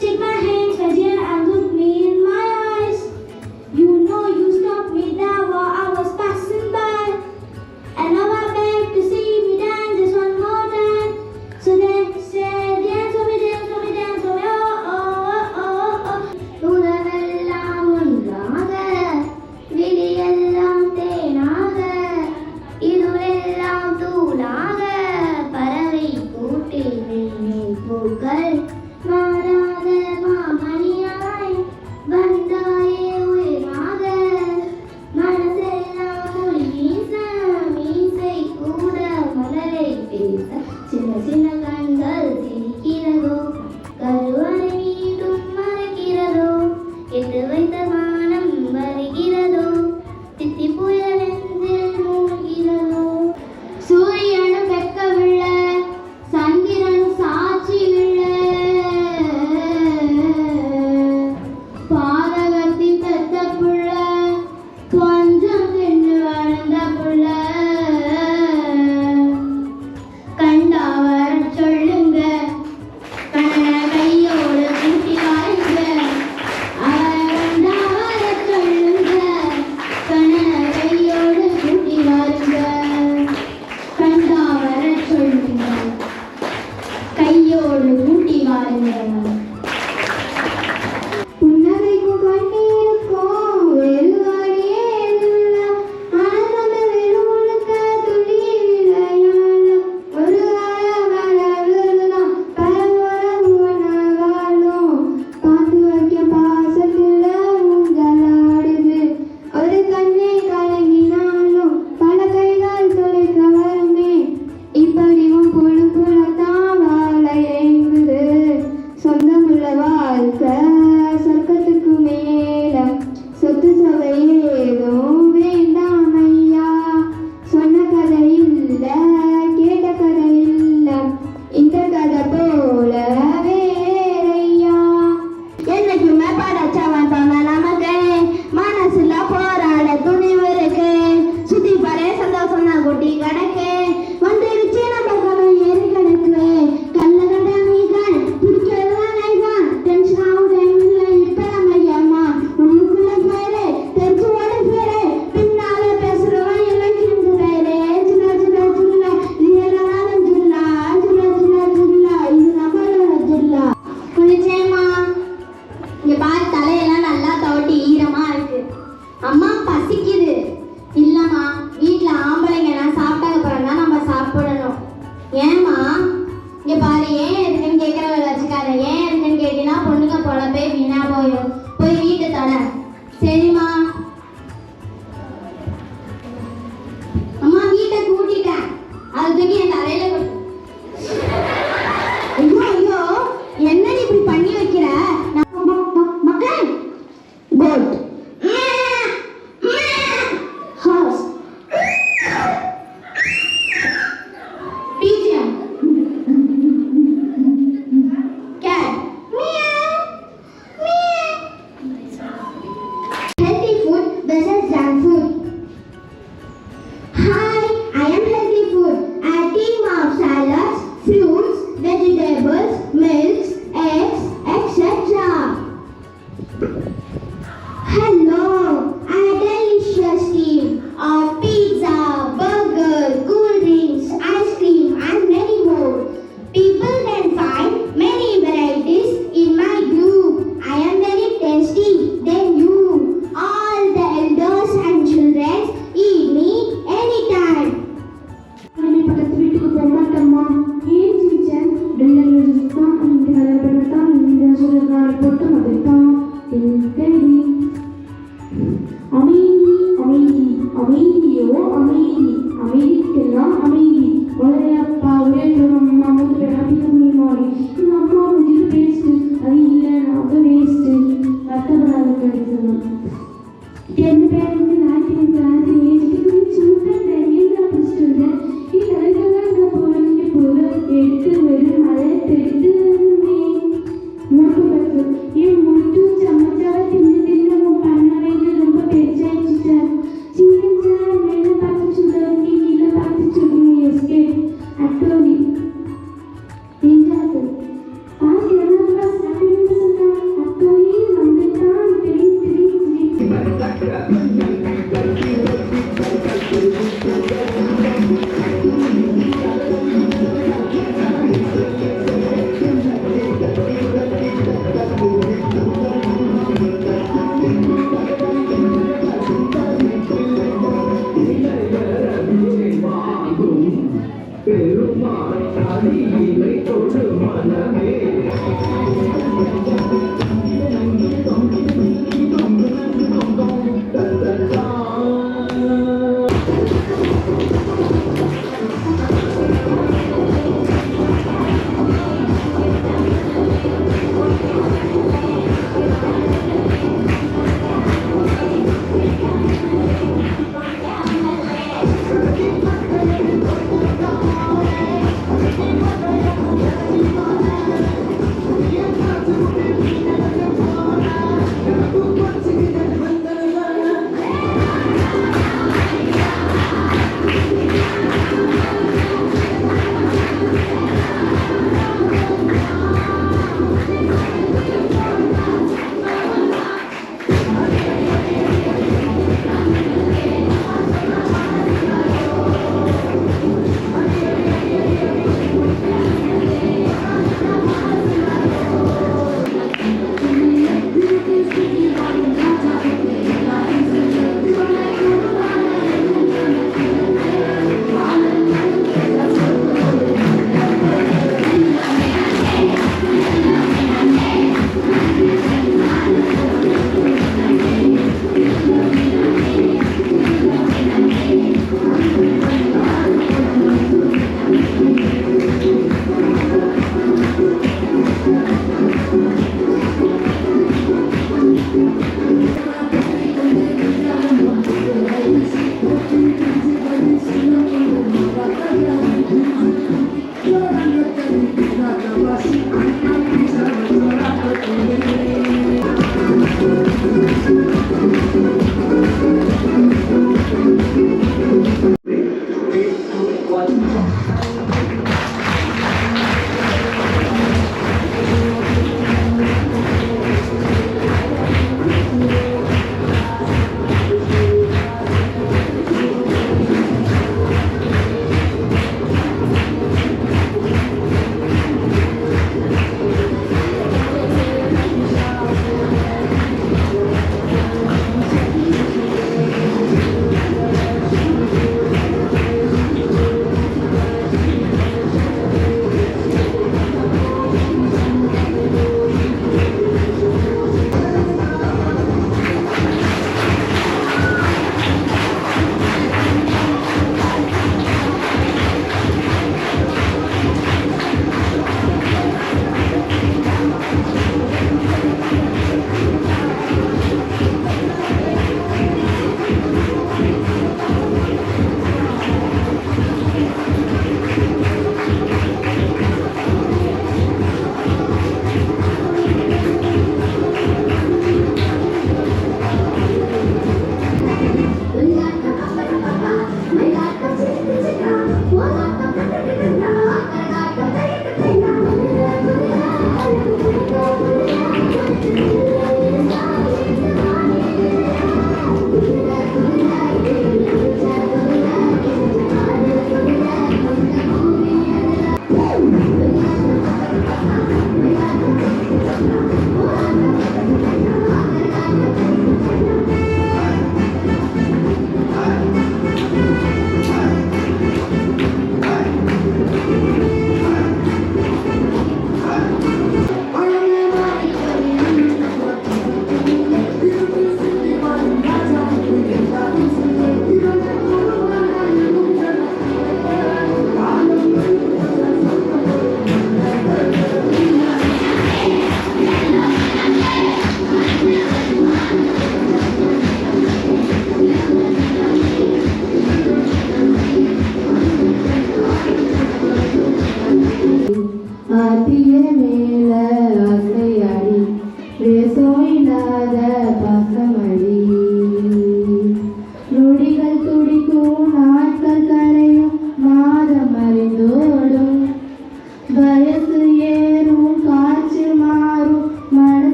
Take my hands.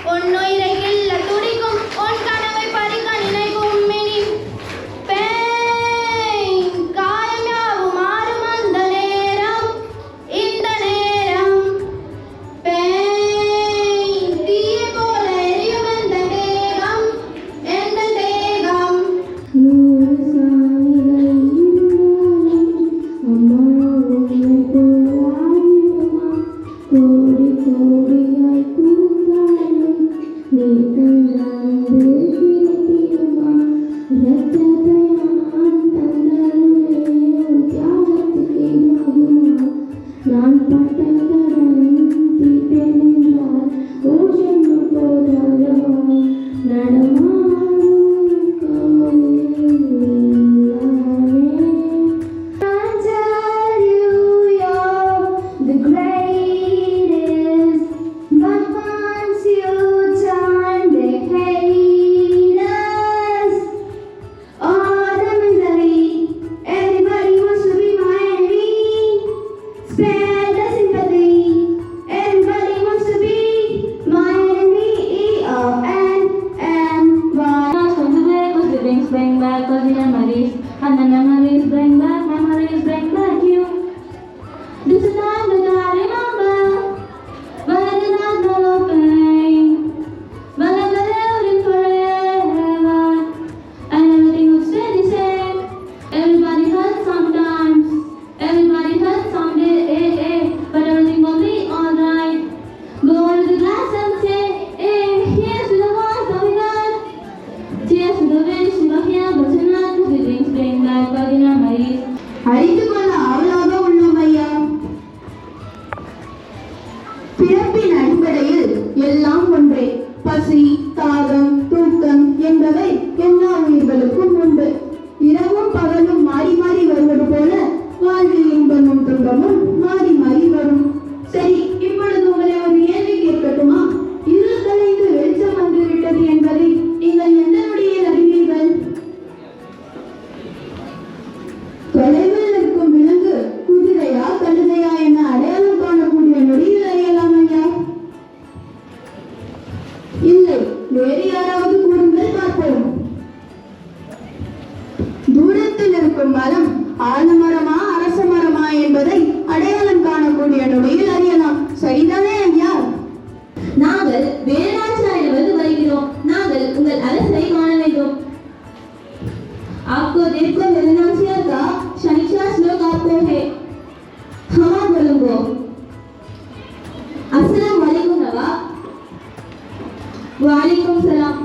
பொன்னுயிரை கிள்ள துடிக்கும் உன் கனவை பறிக்க நினைக்கும் மினி பிறப்பின் அடிப்படையில் எல்லாம் ஒன்றே. பசி, தாகம், தூக்கம் என்பவை எல்லா உயிர்களுக்கும் உண்டு. இரவும் பகலும் மாறி மாறி வருவது போல வாழ்வில் இன்பமும் துன்பமும் மாறி மாறி வரும். சரி, இப்பொழுது உங்களை ஒரு கேள்வி கேட்கட்டுமா? இருள் கலைந்து வெளிச்சம் வந்துவிட்டது என்பதை நீங்கள் எந்த நொடியில் அறிவீர்கள்? தொலைவில் இருக்கும் விலங்கு குதிரையா கழுதையா என அடையாளம் காணக்கூடிய நொடியில் அறியலாம் ஐயா. இல்லை, வேறு யாராவது கூறுங்கள் பார்ப்போம். தூரத்தில் இருக்கும் மரம் ஆலமரமா அரச மரமா என்பதை அடையாளம் காணக்கூடிய நொடியில் அறியலாம். சரிதானே ஐயா? நாங்கள் வேலாச்சாரியிலிருந்து வருகிறோம். நாங்கள் உங்கள் அரசை காண வேண்டும். आपको देखो वेलनाचियर का शनिश्चर श्लोक आपको है. हाँ बोलूंगो. अस्सलाम वालेकुम नवाब. वालेकुम सलाम.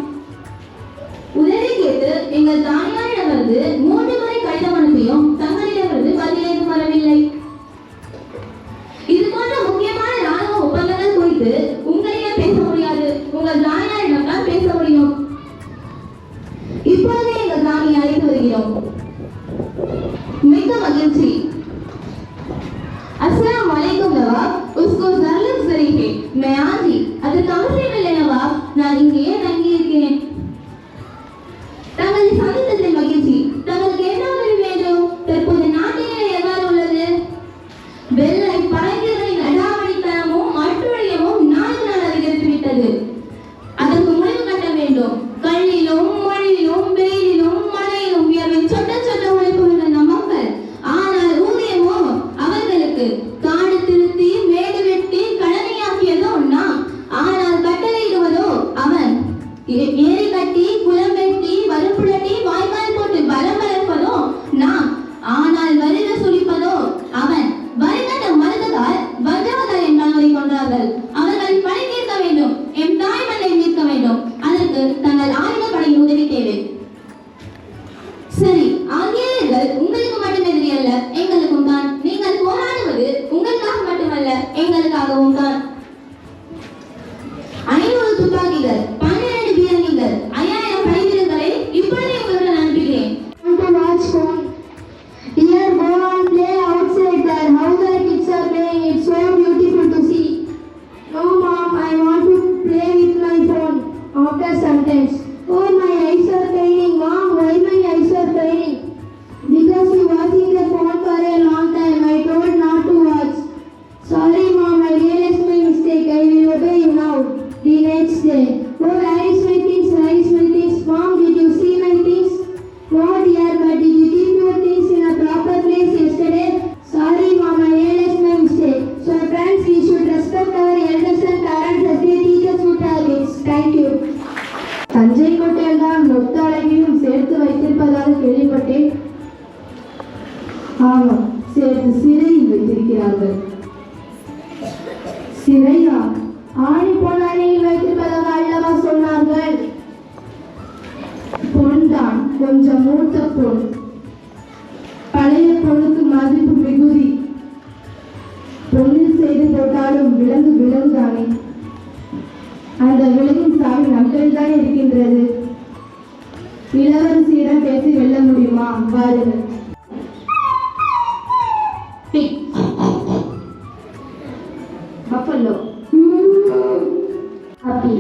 உதவி கேட்டு எங்கள் தானியாரிடமிருந்து 3 முறை கடிதம் அனுப்பியும் தங்களிடமிருந்து பதில் ஏதும் வரவில்லை. இது போன்ற முக்கியமான ராணுவ ஒப்பந்தங்கள் குறித்து உங்களிடம் பேச முடியாது. உங்கள் தானியாரிடம் தான் பேச முடியும். இப்பொழுதே எங்கள் தானியை அழைத்து வருகிறோம். மிக்க மகிழ்ச்சி. अस्सलाम वालेकुम नवाब. उसको जरूरत सही है. मैं आज ही அதற்கு அவசியம் இல்லை நவாப். நான் இங்கேயே தங்கி இருக்கிறேன். தங்களை சந்தித்ததில் மகிழ்ச்சி. தங்களுக்கு என்ன உதவி வேண்டும்? தற்போது நாட்டின் நிலை எவ்வாறு உள்ளது? வெள்ளை பழங்குகளின் அடாவடித்தனமும் அட்டுழியமும் நாளுக்கு நாள் அதிகரித்து விட்டது. அதற்கு முடிவு கட்ட வேண்டும். கல்லிலும் மழையிலும் வெயிலிலும் மழையிலும் வியர்வை சொட்ட சொட்ட உழைப்புகின்ற நம் மக்கள். ஆனால் ஊதியமோ அவர்களுக்கு காடு திருத்தி மேடு வெட்டி கடமையாக்கியதோ நாம். ஆனால் கட்டளையிடுவதோ அவன். ஏரி கட்டி குளம் வெட்டி வறுப்புடட்டி வாய்க்கால் போட்டு பலம் வளர்ப்பதோ நாம். ஆனால் வரி வசூலிப்பதோ அவன். வரி கட்ட மறுத்ததால் வஞ்சகர்கள் என் கணவரை கொன்றார்கள். அவர்களை பழி தீர்க்க வேண்டும். என் தாய் மண்ணை மீட்க வேண்டும். அதற்கு தங்கள் ஆயுதப்படையின் உதவி தேவை. சரி, ஆங்கிலேயர்கள் உங்களுக்கு மட்டும் எதிரி அல்ல, எங்களுக்கும் தான். நீங்கள் போராடுவது உங்களுக்காக மட்டுமல்ல, எங்களுக்காகவும் தான். 500 துப்பாக்கிகள், 12 பீரங்கிகள், 5000 படைவீரர்களை இப்பொழுதே உங்களுடன் அனுப்புகிறேன். Here, go and play outside there. How the kids are playing, it's so beautiful to see. No mom, I want to play with my phone. After sometimes, oh my eyes are paining. Mom, why my eyes are paining? Because you watching the phone for a long time. I told not to watch. Sorry mom, I realized my mistake. I will obey you now. The next day, oh where is my things? Where is my things? Mom, did you see my things? No dear, but did you keep your things in a proper place yesterday? Sorry mom, I realized my mistake. So friends, we should respect our elders and parents as they teach us good habits. Thank you. Thanjai கோட்டையில் தான் மொத்த அழகையும் சேர்த்து வைத்திருப்பதாக கேள்விப்பட்டேன். ஆமாம், சேர்த்து சிறையில் வைத்திருக்கிறார்கள். சிறையா? ஆணி பொன் அறையில் வைத்திருப்பதாக அல்லவா சொன்னார்கள். பொன்தான், கொஞ்சம் மூத்த பொன். பழைய பொண்ணுக்கு மதிப்பு மிகுதி. பொண்ணில் செய்து போட்டாலும் விலங்கு விலங்குதானே. அந்த விலங்கின் சாவி நம்மில் தான் இருக்கின்றது. இளவரசியிடம் பேசி வெல்ல முடியுமா? பாருங்கள். Buffalo, happy,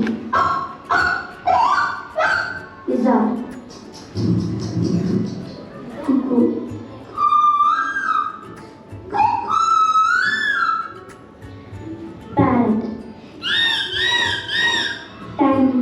pizza, cuckoo, parrot, tiny.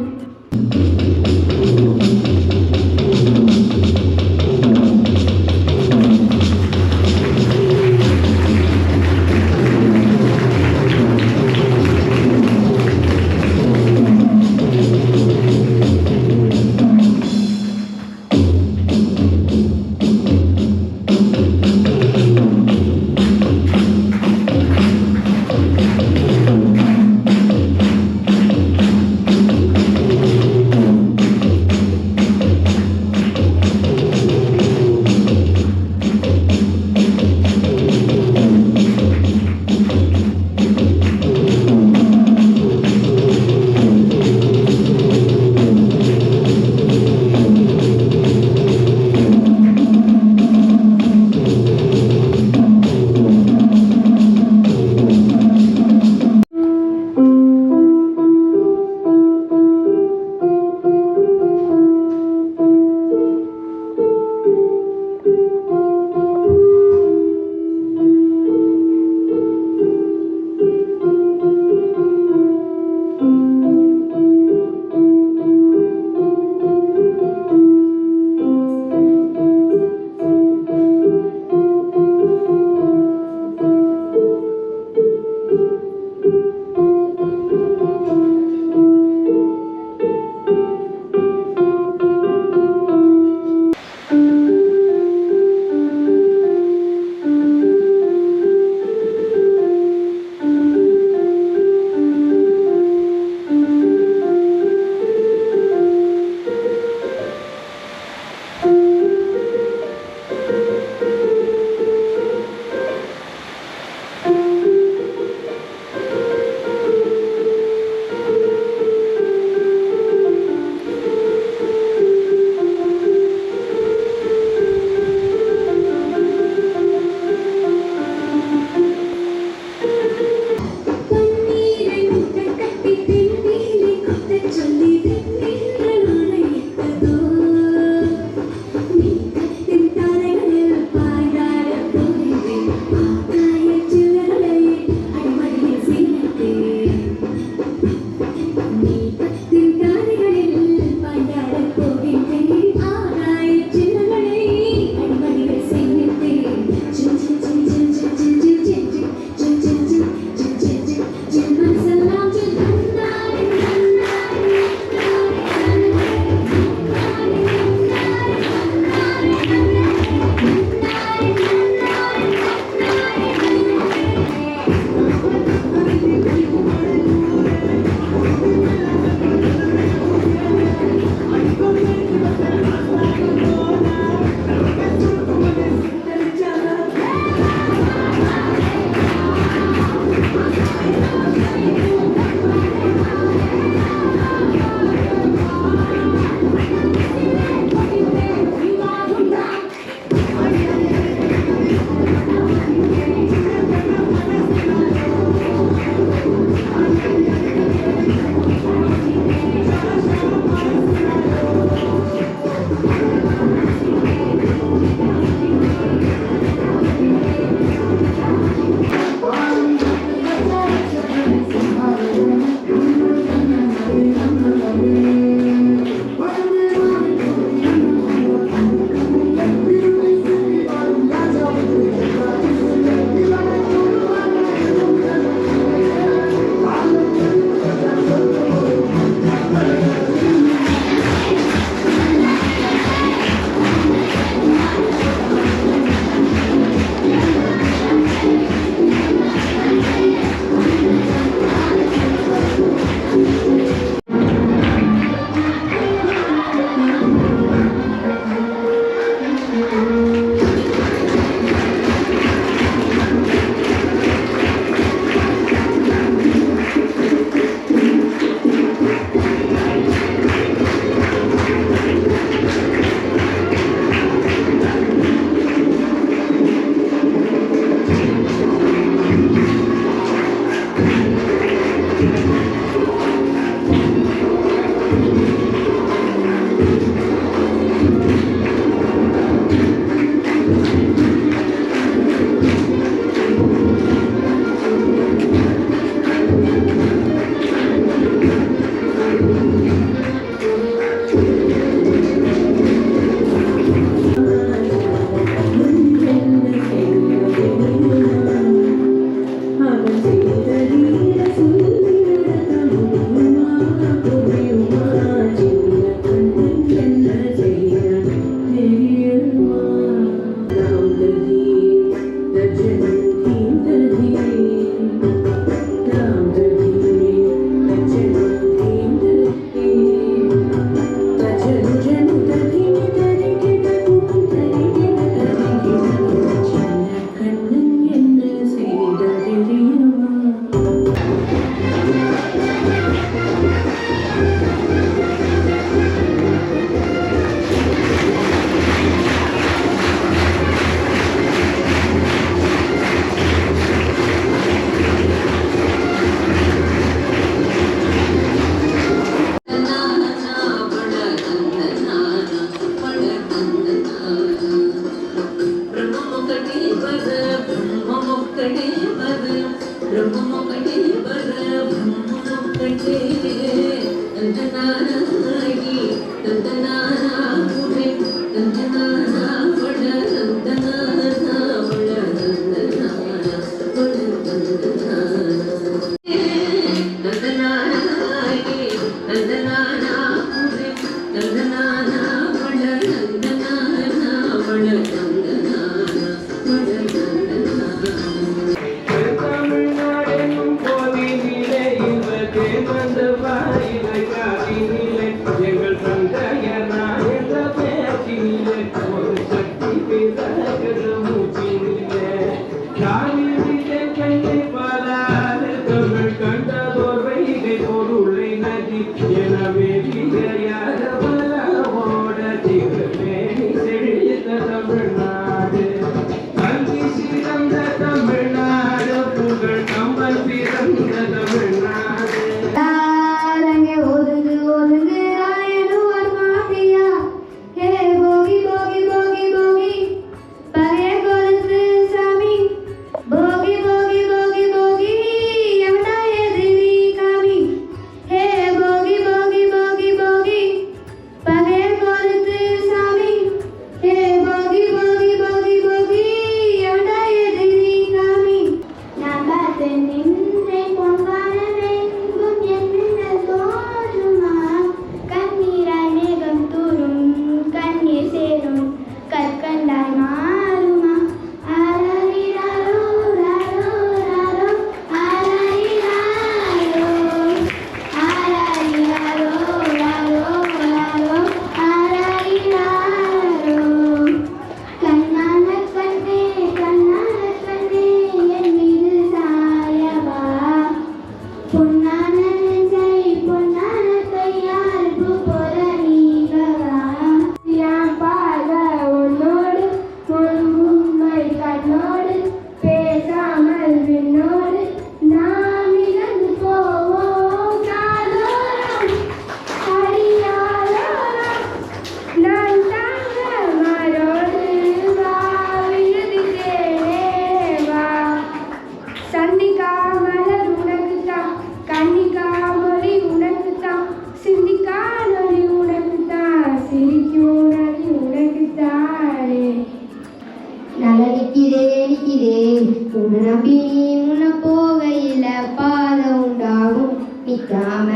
நிற்காம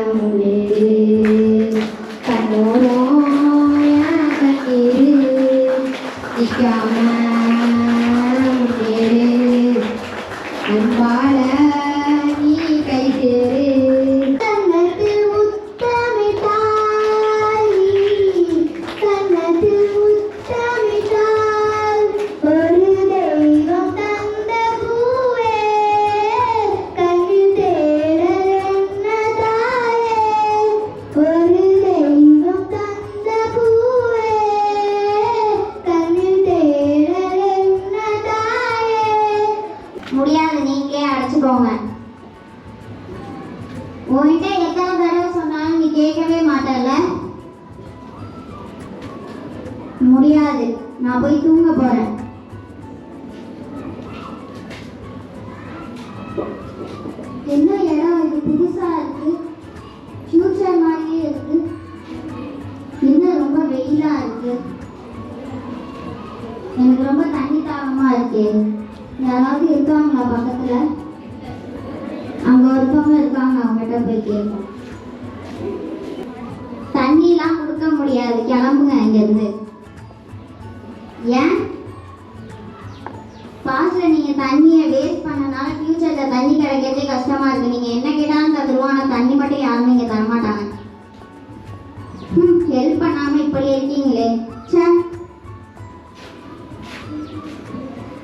முன்னேறு கண்ணோரம் என் கண்ணீரு நிற்காம முன்னேறு அன்பால நீ கை சேரு கண்ணத்தில் முத்தமிட்டாய் கண்ணத்தில் முத்தமிட்டாய் ஒரு தெய்வம் தந்த பூவே கண்ணில் தேடல் என்ன தாயே ஒரு தெய்வம் தந்த பூவே கண்ணில் தேடல் என்ன தாயே முடியாது நீங்களே அடைச்சுக்கோங்க உன்கிட்ட எத்தனை தடவை சொன்னாலும் நீ கேட்கவே மாட்டல்ல முடியாது நான் போய் தூங்க போறேன் என்ன இடம் இது புதுசா இருக்கு ஃபியூச்சர் மாதிரியே இருக்கு இன்னும் ரொம்ப வெயிலா இருக்கு எனக்கு ரொம்ப தண்ணி தாகமா இருக்கு யாராவது இருக்காங்களா பக்கத்துல அங்க ஒருத்தவங்க இருக்காங்க அவங்ககிட்ட போய் கேட்போம் தண்ணிலாம் கொடுக்க முடியாது கிளம்புங்க இங்கிருந்து ஏன் பாஸ்ட்ல நீங்க தண்ணியை வேஸ்ட் பண்ணனால ஃபியூச்சர்ல தண்ணி கிடைக்கிறதே கஷ்டமா இருக்கு நீங்க என்ன கேட்டாலும் தந்துருவோம் ஆனா தண்ணி மட்டும் யாருமே இங்க தரமாட்டாங்க ஹெல்ப் பண்ணாம இப்படி இருக்கீங்களே ச்சே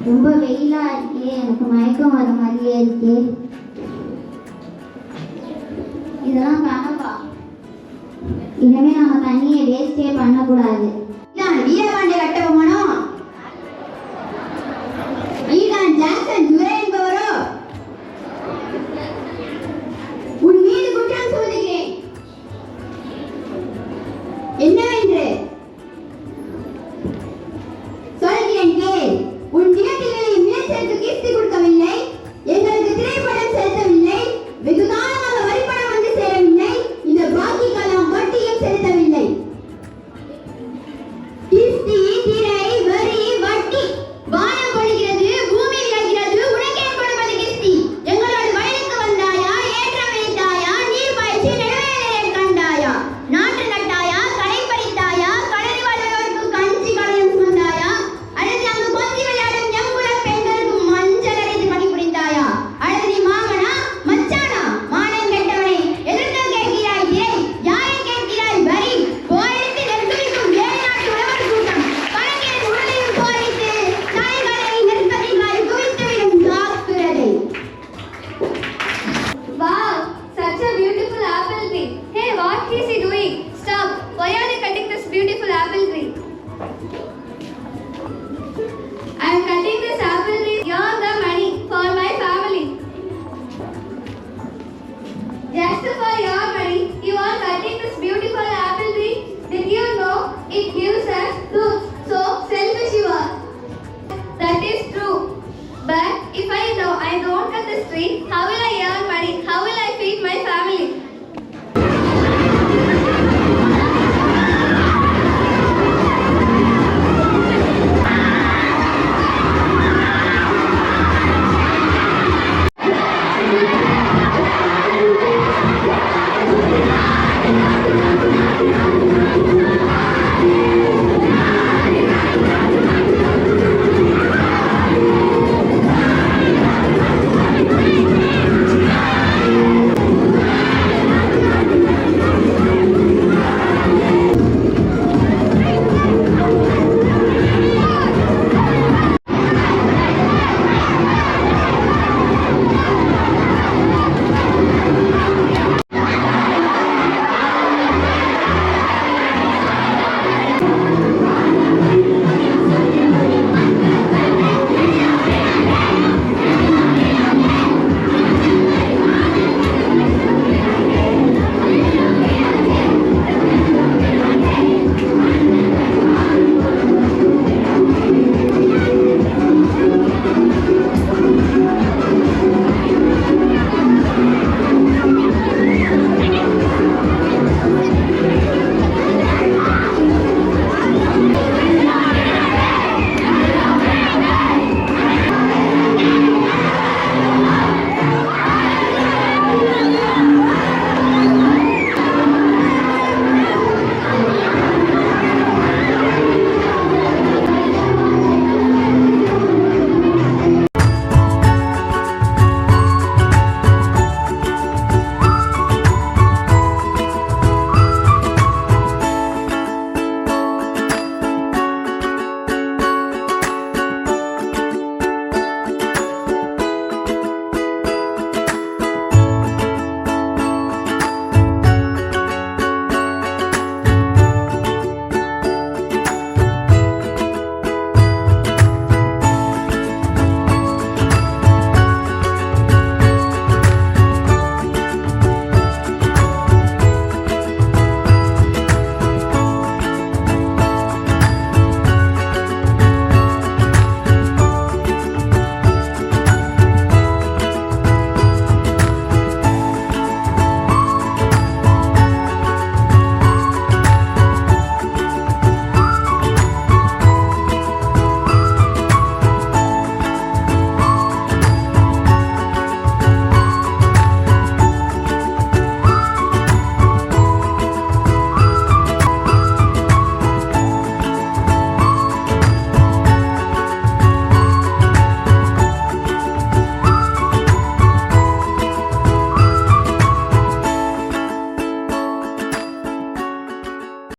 ரொம்ப வெயிலா இருக்கே எனக்கு மயக்கம் வர மாதிரியே இருக்கு இதெல்லாம் கனவா இனிமே நம்ம தண்ணியை வேஸ்டே பண்ணக்கூடாது